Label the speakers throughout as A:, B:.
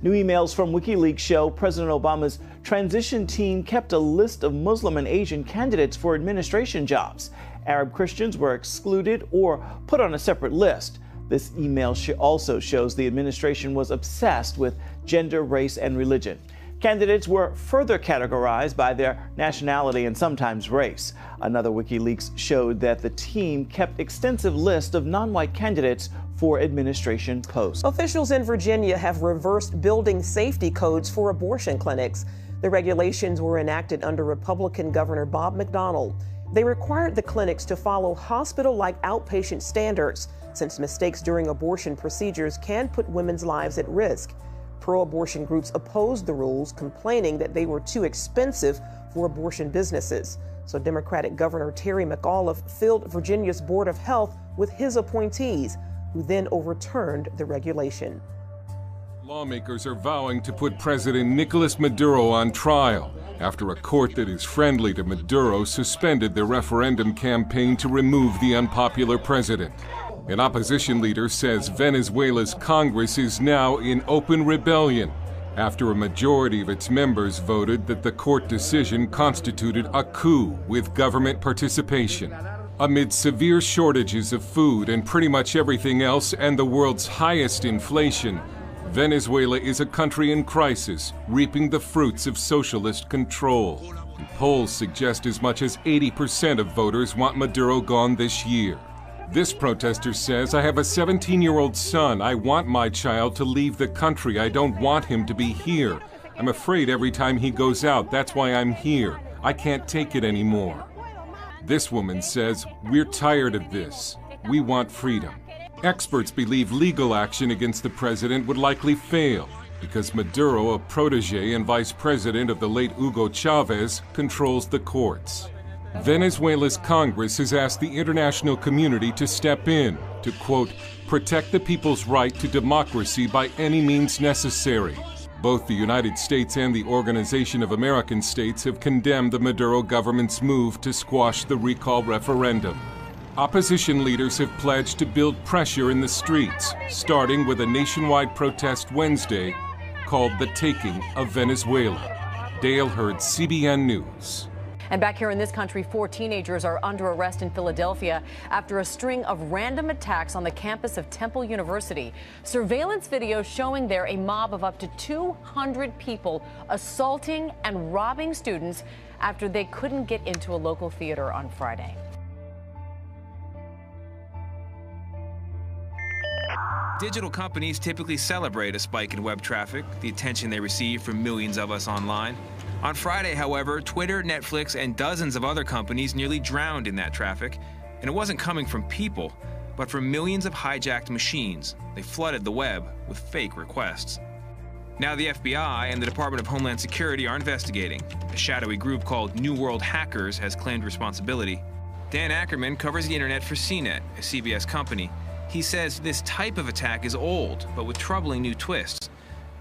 A: New emails from WikiLeaks show President Obama's transition team kept a list of Muslim and Asian candidates for administration jobs. Arab Christians were excluded or put on a separate list. This email also shows the administration was obsessed with gender, race, and religion. Candidates were further categorized by their nationality and sometimes race. Another WikiLeaks showed that the team kept extensive lists of non-white candidates for administration posts.
B: Officials in Virginia have reversed building safety codes for abortion clinics. The regulations were enacted under Republican Governor Bob McDonnell. They required the clinics to follow hospital-like outpatient standards, since mistakes during abortion procedures can put women's lives at risk. Pro-abortion groups opposed the rules, complaining that they were too expensive for abortion businesses. So Democratic Governor Terry McAuliffe filled Virginia's Board of Health with his appointees, who then overturned the regulation.
C: Lawmakers are vowing to put President Nicolas Maduro on trial after a court that is friendly to Maduro suspended the referendum campaign to remove the unpopular president. An opposition leader says Venezuela's Congress is now in open rebellion after a majority of its members voted that the court decision constituted a coup with government participation. Amid severe shortages of food and pretty much everything else and the world's highest inflation, Venezuela is a country in crisis, reaping the fruits of socialist control. Polls suggest as much as 80% of voters want Maduro gone this year. This protester says, "I have a 17-year-old son. I want my child to leave the country. I don't want him to be here. I'm afraid every time he goes out. That's why I'm here. I can't take it anymore." This woman says, "We're tired of this. We want freedom." Experts believe legal action against the president would likely fail because Maduro, a protege and vice president of the late Hugo Chavez, controls the courts. Venezuela's Congress has asked the international community to step in to, quote, protect the people's right to democracy by any means necessary. Both the United States and the Organization of American States have condemned the Maduro government's move to squash the recall referendum. Opposition leaders have pledged to build pressure in the streets, starting with a nationwide protest Wednesday called The Taking of Venezuela. Dale Hurd, CBN News.
D: And back here in this country, 4 teenagers are under arrest in Philadelphia after a string of random attacks on the campus of Temple University. Surveillance video showing there a mob of up to 200 people assaulting and robbing students after they couldn't get into a local theater on Friday.
E: Digital companies typically celebrate a spike in web traffic, the attention they receive from millions of us online. On Friday, however, Twitter, Netflix, and dozens of other companies nearly drowned in that traffic. And it wasn't coming from people, but from millions of hijacked machines. They flooded the web with fake requests. Now the FBI and the Department of Homeland Security are investigating. A shadowy group called New World Hackers has claimed responsibility. Dan Ackerman covers the internet for CNET, a CBS company. He says this type of attack is old, but with troubling new twists,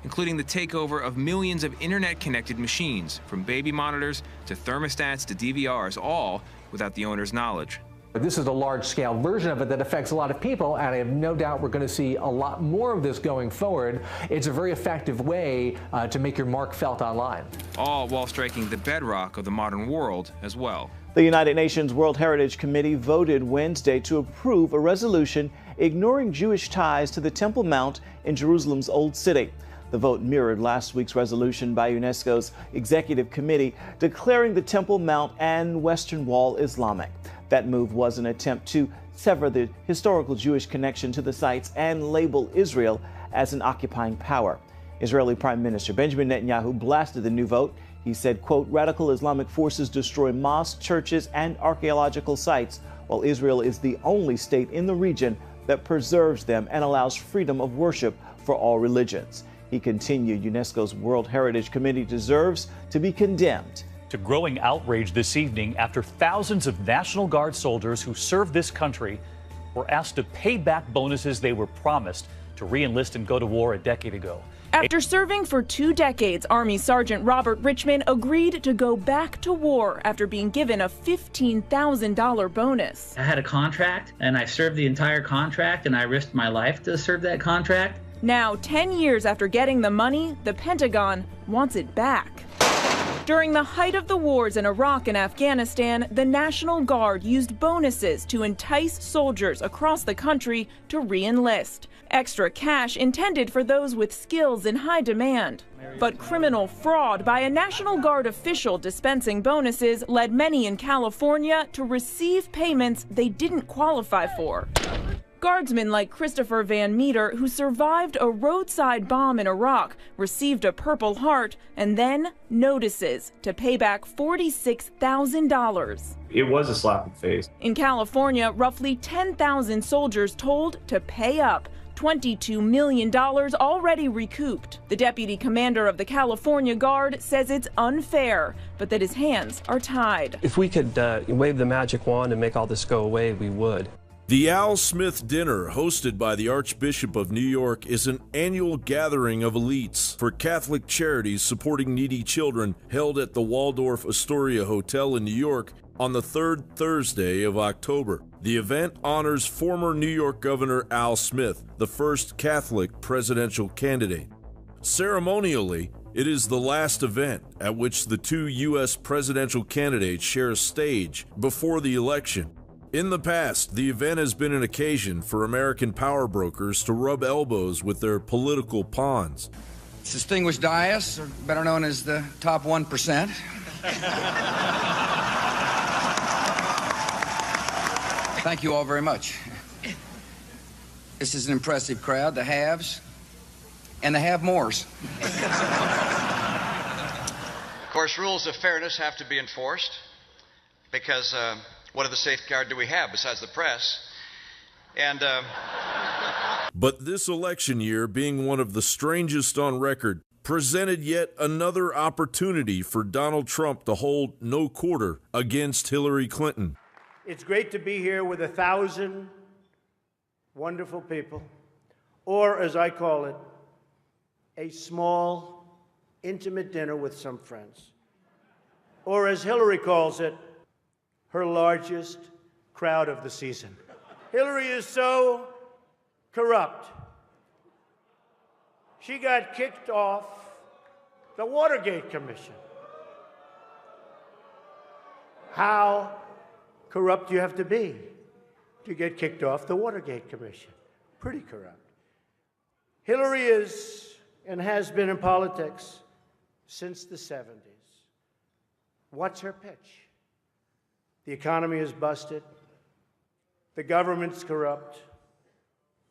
E: including the takeover of millions of internet-connected machines, from baby monitors to thermostats to DVRs, all without the owner's knowledge.
F: This is a large-scale version of it that affects a lot of people, and I have no doubt we're going to see a lot more of this going forward. It's a very effective way to make your mark felt online.
E: All while striking the bedrock of the modern world as well.
A: The United Nations World Heritage Committee voted Wednesday to approve a resolution ignoring Jewish ties to the Temple Mount in Jerusalem's Old City. The vote mirrored last week's resolution by UNESCO's Executive Committee declaring the Temple Mount and Western Wall Islamic. That move was an attempt to sever the historical Jewish connection to the sites and label Israel as an occupying power. Israeli Prime Minister Benjamin Netanyahu blasted the new vote. He said, quote, radical Islamic forces destroy mosques, churches, and archaeological sites, while Israel is the only state in the region that preserves them and allows freedom of worship for all religions. He continued, UNESCO's World Heritage Committee deserves to be condemned.
G: To growing outrage this evening after thousands of National Guard soldiers who served this country were asked to pay back bonuses they were promised to re-enlist and go to war a decade ago.
H: After serving for 2 decades, Army Sergeant Robert Richmond agreed to go back to war after being given a $15,000 bonus.
I: I had a contract and I served the entire contract and I risked my life to serve that contract.
H: Now, 10 years after getting the money, the Pentagon wants it back. During the height of the wars in Iraq and Afghanistan, the National Guard used bonuses to entice soldiers across the country to re-enlist. Extra cash intended for those with skills in high demand. But criminal fraud by a National Guard official dispensing bonuses led many in California to receive payments they didn't qualify for. Guardsmen like Christopher Van Meter, who survived a roadside bomb in Iraq, received a Purple Heart and then notices to pay back $46,000.
I: It was a slap in the face.
H: In California, roughly 10,000 soldiers told to pay up. $22 million already recouped. The deputy commander of the California Guard says it's unfair, but that his hands are tied.
J: If we could wave the magic wand and make all this go away, we would.
K: The Al Smith Dinner, hosted by the Archbishop of New York, is an annual gathering of elites for Catholic charities supporting needy children held at the Waldorf Astoria Hotel in New York on the third Thursday of October. The event honors former New York Governor Al Smith, the first Catholic presidential candidate. Ceremonially, it is the last event at which the two U.S. presidential candidates share a stage before the election. In the past, the event has been an occasion for American power brokers to rub elbows with their political pawns.
L: Distinguished dais, or better known as the top 1%. Thank you all very much. This is an impressive crowd, the haves and the have-mores.
M: Of course, rules of fairness have to be enforced because what other safeguard do we have besides the press?
K: But this election year, being one of the strangest on record, presented yet another opportunity for Donald Trump to hold no quarter against Hillary Clinton.
N: It's great to be here with 1,000 wonderful people, or as I call it, a small, intimate dinner with some friends. Or as Hillary calls it, her largest crowd of the season. Hillary is so corrupt. She got kicked off the Watergate Commission. How corrupt you have to be to get kicked off the Watergate Commission. Pretty corrupt. Hillary is and has been in politics since the 70s. What's her pitch? The economy is busted. The government's corrupt.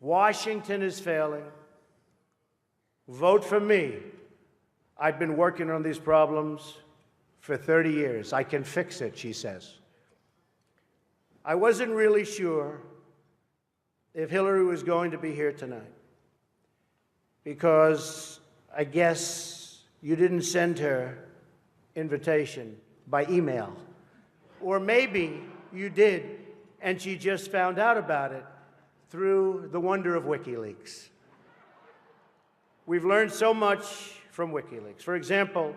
N: Washington is failing. Vote for me. I've been working on these problems for 30 years. I can fix it, she says. I wasn't really sure if Hillary was going to be here tonight because I guess you didn't send her invitation by email. Or maybe you did, and she just found out about it through the wonder of WikiLeaks. We've learned so much from WikiLeaks. For example,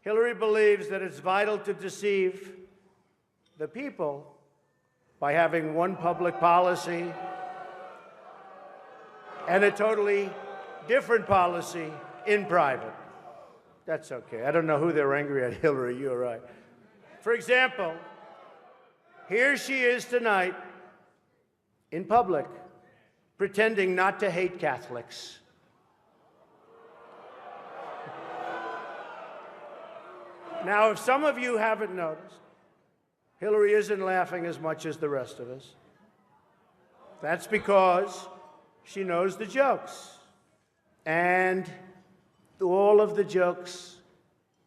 N: Hillary believes that it's vital to deceive the people by having one public policy and a totally different policy in private. That's okay. I don't know who they're angry at, Hillary, you're right. For example, here she is tonight in public pretending not to hate Catholics. Now, if some of you haven't noticed, Hillary isn't laughing as much as the rest of us. That's because she knows the jokes. And all of the jokes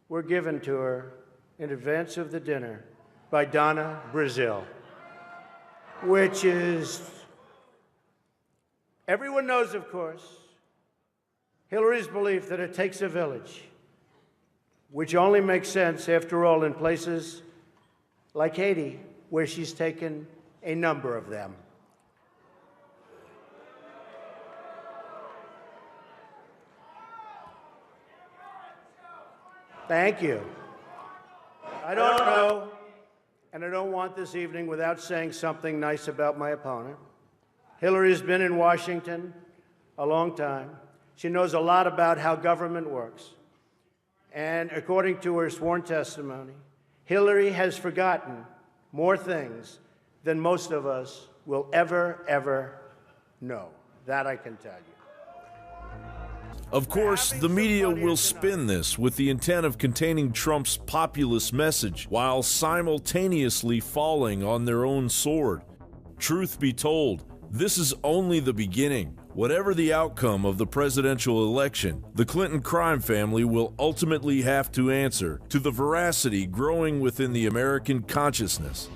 N: were given to her in advance of the dinner by Donna Brazile, which is, everyone knows, of course, Hillary's belief that it takes a village, which only makes sense, after all, in places like Haiti, where she's taken a number of them. Thank you. I don't know, and I don't want this evening without saying something nice about my opponent. Hillary's been in Washington a long time. She knows a lot about how government works. And according to her sworn testimony, Hillary has forgotten more things than most of us will ever know. That I can tell you.
K: Of course, the media will spin this with the intent of containing Trump's populist message while simultaneously falling on their own sword. Truth be told, this is only the beginning. Whatever the outcome of the presidential election, the Clinton crime family will ultimately have to answer to the veracity growing within the American consciousness.